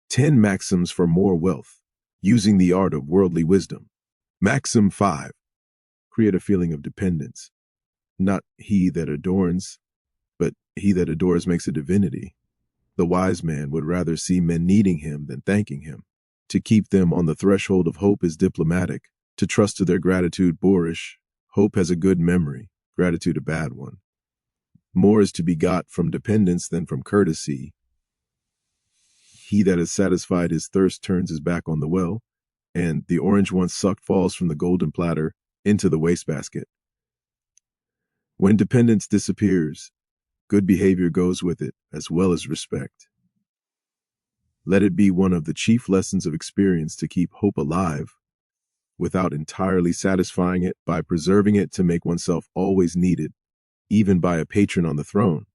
10 Maxims for more wealth, using the art of worldly wisdom. Maxim 5. Create a feeling of dependence. Not he that adorns, but he that adores makes a divinity. The wise man would rather see men needing him than thanking him. To keep them on the threshold of hope is diplomatic. To trust to their gratitude boorish. Hope has a good memory, gratitude a bad one. More is to be got from dependence than from courtesy. He that has satisfied his thirst turns his back on the well, and the orange once sucked falls from the golden platter into the wastebasket. When dependence disappears, good behavior goes with it, as well as respect. Let it be one of the chief lessons of experience to keep hope alive, without entirely satisfying it by preserving it to make oneself always needed, even by a patron on the throne.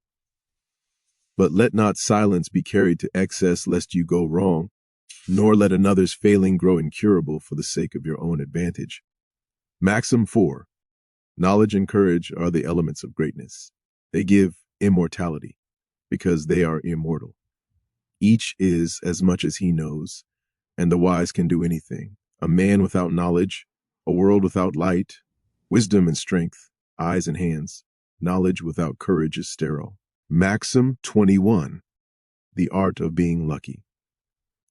But let not silence be carried to excess lest you go wrong, nor let another's failing grow incurable for the sake of your own advantage. Maxim 4. Knowledge and courage are the elements of greatness. They give immortality, because they are immortal. Each is as much as he knows, and the wise can do anything. A man without knowledge, a world without light, wisdom and strength, eyes and hands. Knowledge without courage is sterile. Maxim 21. The art of being lucky.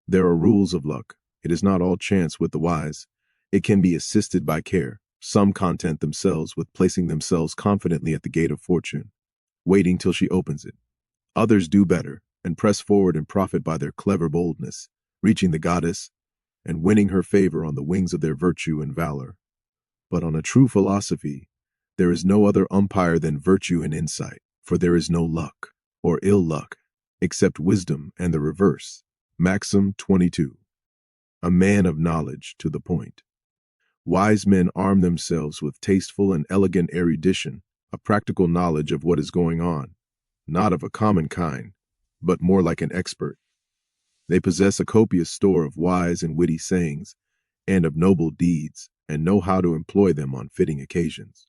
There are rules of luck. It is not all chance with the wise. It can be assisted by care. Some content themselves with placing themselves confidently at the gate of fortune, waiting till she opens it. Others do better, and press forward and profit by their clever boldness, reaching the goddess and winning her favor on the wings of their virtue and valor. But on a true philosophy, there is no other umpire than virtue and insight, for there is no luck, or ill luck, except wisdom and the reverse. Maxim 22. A man of knowledge to the point. Wise men arm themselves with tasteful and elegant erudition, a practical knowledge of what is going on, not of a common kind, but more like an expert. They possess a copious store of wise and witty sayings, and of noble deeds, and know how to employ them on fitting occasions.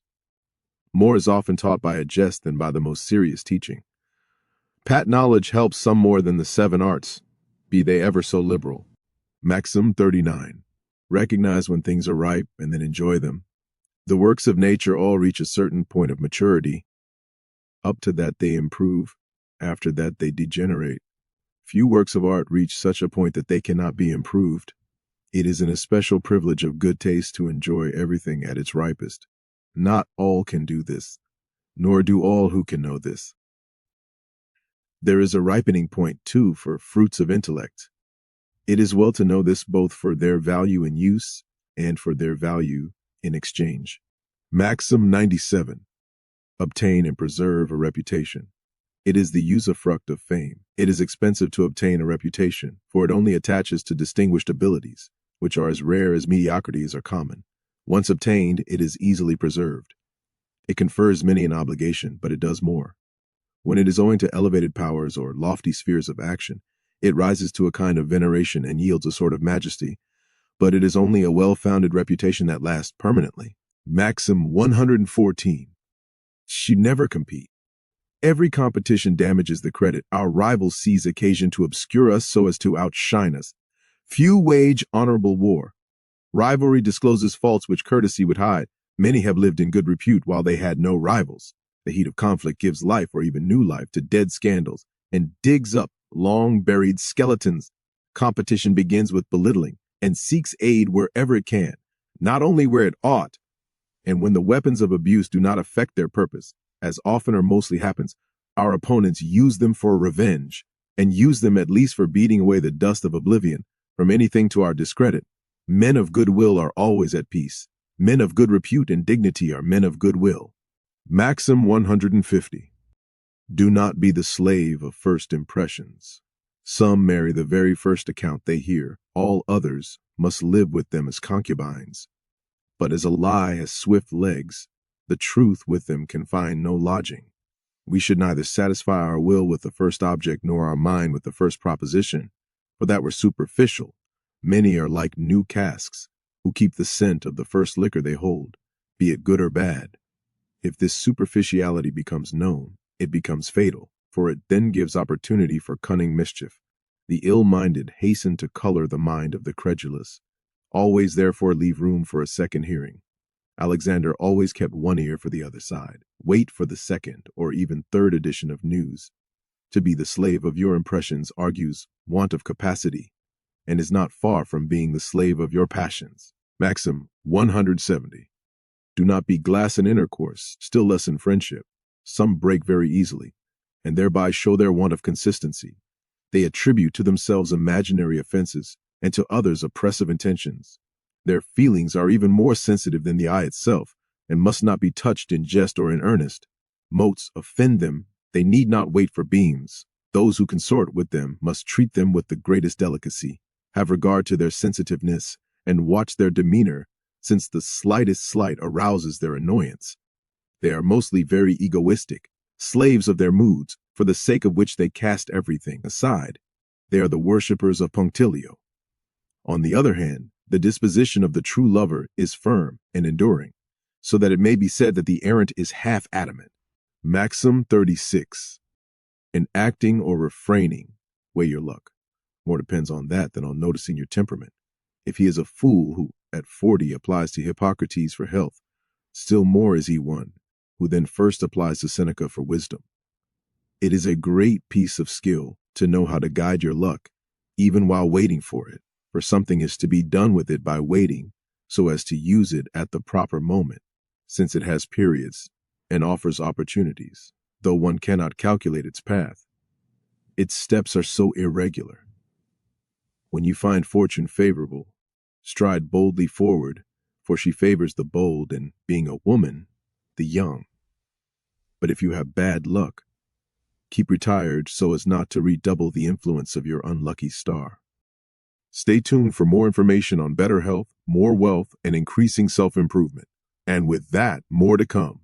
More is often taught by a jest than by the most serious teaching. Pat knowledge helps some more than the 7 arts, be they ever so liberal. Maxim 39. Recognize when things are ripe and then enjoy them. The works of nature all reach a certain point of maturity. Up to that they improve, after that they degenerate. Few works of art reach such a point that they cannot be improved. It is an especial privilege of good taste to enjoy everything at its ripest. Not all can do this, nor do all who can know this. There is a ripening point, too, for fruits of intellect. It is well to know this both for their value in use and for their value in exchange. Maxim 97. Obtain and preserve a reputation. It is the usufruct of fame. It is expensive to obtain a reputation, for it only attaches to distinguished abilities, which are as rare as mediocrities are common. Once obtained, it is easily preserved. It confers many an obligation, but it does more. When it is owing to elevated powers or lofty spheres of action, it rises to a kind of veneration and yields a sort of majesty, but it is only a well-founded reputation that lasts permanently. Maxim 114. Should never compete. Every competition damages the credit. Our rivals seize occasion to obscure us so as to outshine us. Few wage honorable war. Rivalry discloses faults which courtesy would hide. Many have lived in good repute while they had no rivals. The heat of conflict gives life or even new life to dead scandals and digs up long-buried skeletons. Competition begins with belittling and seeks aid wherever it can, not only where it ought. And when the weapons of abuse do not affect their purpose, as often or mostly happens, our opponents use them for revenge, and use them at least for beating away the dust of oblivion from anything to our discredit. Men of good will are always at peace. Men of good repute and dignity are men of good will. Maxim 150. Do not be the slave of first impressions. Some marry the very first account they hear. All others must live with them as concubines. But as a lie has swift legs, the truth with them can find no lodging. We should neither satisfy our will with the first object nor our mind with the first proposition, for that were superficial. Many are like new casks, who keep the scent of the first liquor they hold, be it good or bad. If this superficiality becomes known, it becomes fatal, for it then gives opportunity for cunning mischief. The ill-minded hasten to color the mind of the credulous. Always therefore leave room for a second hearing. Alexander always kept one ear for the other side. Wait for the second or even third edition of news. To be the slave of your impressions argues want of capacity, and is not far from being the slave of your passions. Maxim 170. Do not be glass in intercourse, still less in friendship. Some break very easily, and thereby show their want of consistency. They attribute to themselves imaginary offenses, and to others oppressive intentions. Their feelings are even more sensitive than the eye itself, and must not be touched in jest or in earnest. Motes offend them, they need not wait for beams. Those who consort with them must treat them with the greatest delicacy, have regard to their sensitiveness, and watch their demeanor, since the slightest slight arouses their annoyance. They are mostly very egoistic, slaves of their moods, for the sake of which they cast everything aside. They are the worshippers of punctilio. On the other hand, the disposition of the true lover is firm and enduring, so that it may be said that the errant is half adamant. Maxim 36. In acting or refraining, weigh your luck. More depends on that than on noticing your temperament. If he is a fool who, at 40, applies to Hippocrates for health, still more is he one who then first applies to Seneca for wisdom. It is a great piece of skill to know how to guide your luck, even while waiting for it, for something is to be done with it by waiting, so as to use it at the proper moment, since it has periods and offers opportunities, though one cannot calculate its path. Its steps are so irregular. When you find fortune favorable, stride boldly forward, for she favors the bold, and being a woman, the young. But if you have bad luck, keep retired so as not to redouble the influence of your unlucky star. Stay tuned for more information on better health, more wealth, and increasing self-improvement. And with that, more to come.